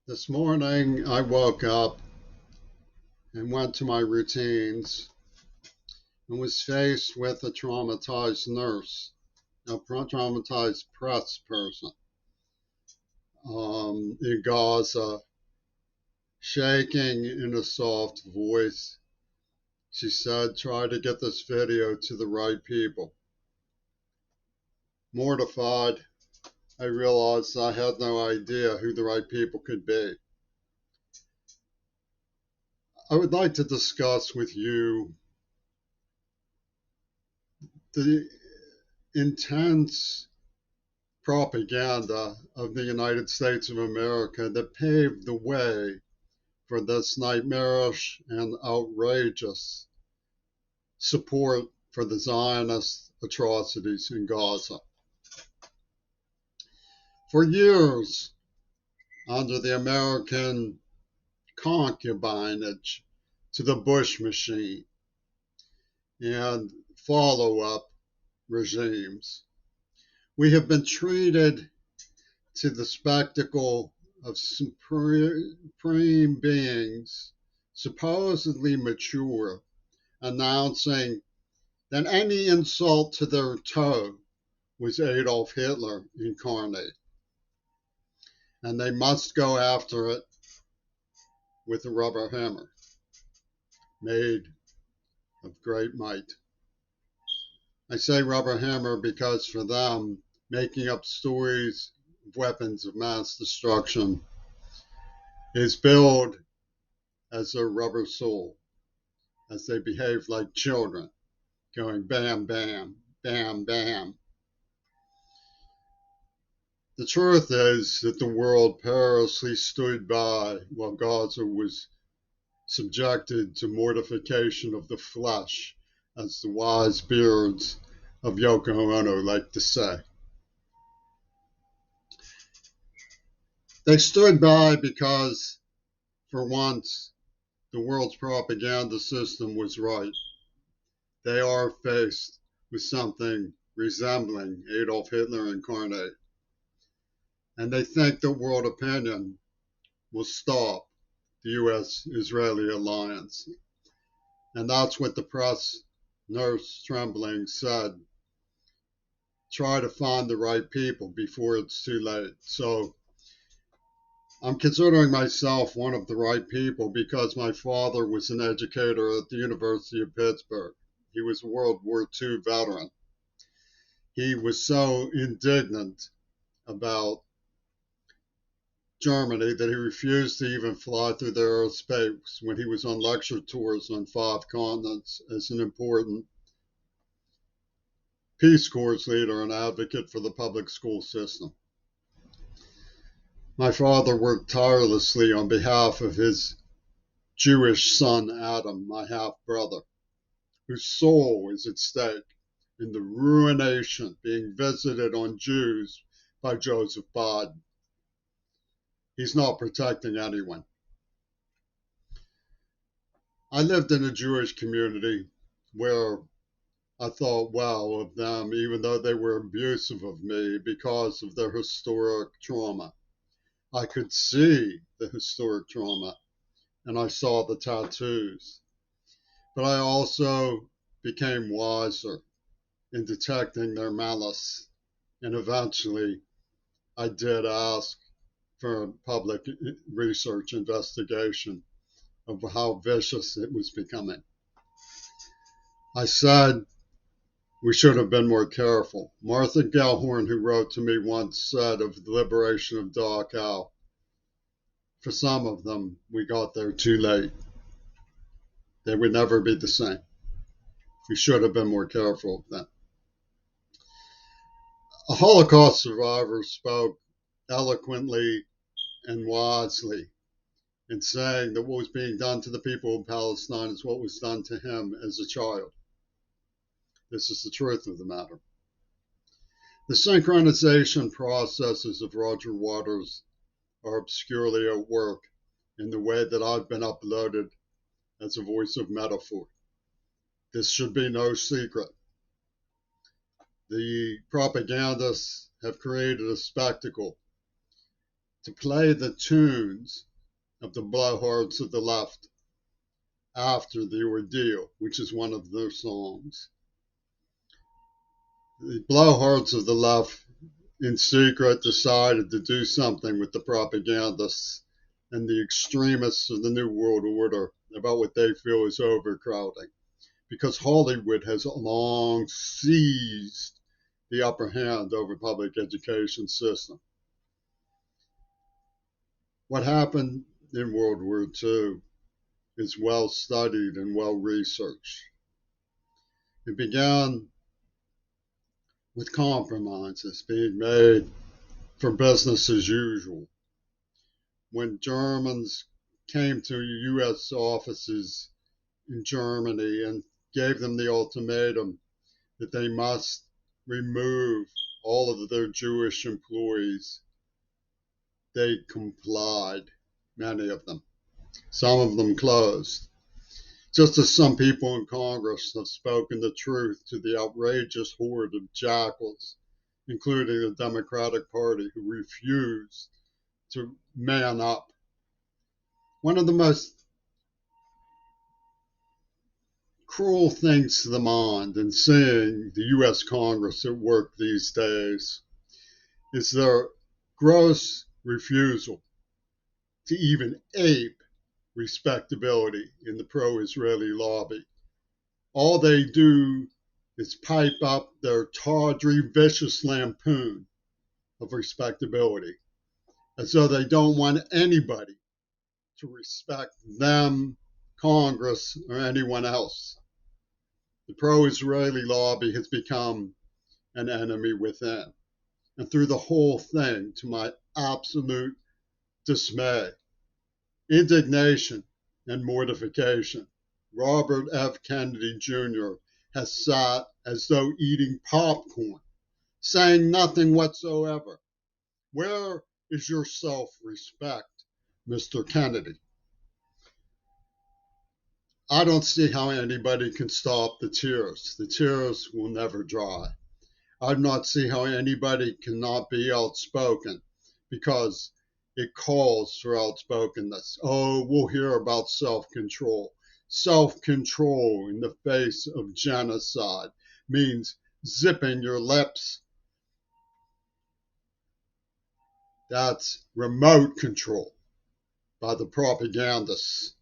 This morning I woke up and went to my routines and was faced with a traumatized nurse, a traumatized press person in Gaza, shaking in a soft voice. She said, "Try to get this video to the right people." Mortified, I realized I had no idea who the right people could be. I would like to discuss with you the intense propaganda of the United States of America that paved the way for this nightmarish and outrageous support for the Zionist atrocities in Gaza. For years, under the American concubinage to the Bush machine and follow up regimes, we have been treated to the spectacle of supreme beings, supposedly mature, announcing that any insult to their toe was Adolf Hitler incarnate, and they must go after it with a rubber hammer made of great might. I say rubber hammer because for them, making up stories of weapons of mass destruction is billed as their rubber soul, as they behave like children, going bam, bam, bam, bam. The truth is that the world perilously stood by while Gaza was subjected to mortification of the flesh, as the wise beards of Yoko Ono like to say. They stood by because, for once, the world's propaganda system was right. They are faced with something resembling Adolf Hitler incarnate. And they think that world opinion will stop the U.S.-Israeli alliance. And that's what the press nurse trembling said. Try to find the right people before it's too late. So I'm considering myself one of the right people because my father was an educator at the University of Pittsburgh. He was a World War II veteran. He was so indignant about Germany that he refused to even fly through their airspace when he was on lecture tours on 5 continents as an important Peace Corps leader and advocate for the public school system. My father worked tirelessly on behalf of his Jewish son, Adam, my half-brother, whose soul is at stake in the ruination being visited on Jews by Joseph Biden. He's not protecting anyone. I lived in a Jewish community where I thought well of them, even though they were abusive of me because of their historic trauma. I could see the historic trauma and I saw the tattoos. But I also became wiser in detecting their malice. And eventually, I did ask for a public research investigation of how vicious it was becoming. I said we should have been more careful. Martha Gellhorn, who wrote to me once, said of the liberation of Dachau, for some of them, we got there too late. They would never be the same. We should have been more careful then. A Holocaust survivor spoke eloquently and wisely in saying that what was being done to the people of Palestine is what was done to him as a child. This is the truth of the matter. The synchronization processes of Roger Waters are obscurely at work in the way that I've been uploaded as a voice of metaphor. This should be no secret. The propagandists have created a spectacle to play the tunes of the blowhards of the left after the ordeal, which is one of their songs. The blowhards of the left in secret decided to do something with the propagandists and the extremists of the New World Order about what they feel is overcrowding, because Hollywood has long seized the upper hand over public education system. What happened in World War II is well studied and well researched. It began with compromises being made for business as usual. When Germans came to U.S. offices in Germany and gave them the ultimatum that they must remove all of their Jewish employees, they complied, many of them. Some of them closed. Just as some people in Congress have spoken the truth to the outrageous horde of jackals, including the Democratic Party, who refuse to man up. One of the most cruel things to the mind in seeing the U.S. Congress at work these days is their gross refusal to even ape respectability in the pro-Israeli lobby. All they do is pipe up their tawdry, vicious lampoon of respectability, as though they don't want anybody to respect them, Congress, or anyone else. The pro-Israeli lobby has become an enemy within. And through the whole thing, to my absolute dismay, indignation, and mortification, Robert F. Kennedy Jr. has sat as though eating popcorn, saying nothing whatsoever. Where is your self-respect, Mr. Kennedy? I don't see how anybody can stop the tears. The tears will never dry. I do not see how anybody cannot be outspoken, because it calls for outspokenness. Oh, we'll hear about self-control. Self-control in the face of genocide means zipping your lips. That's remote control by the propagandists.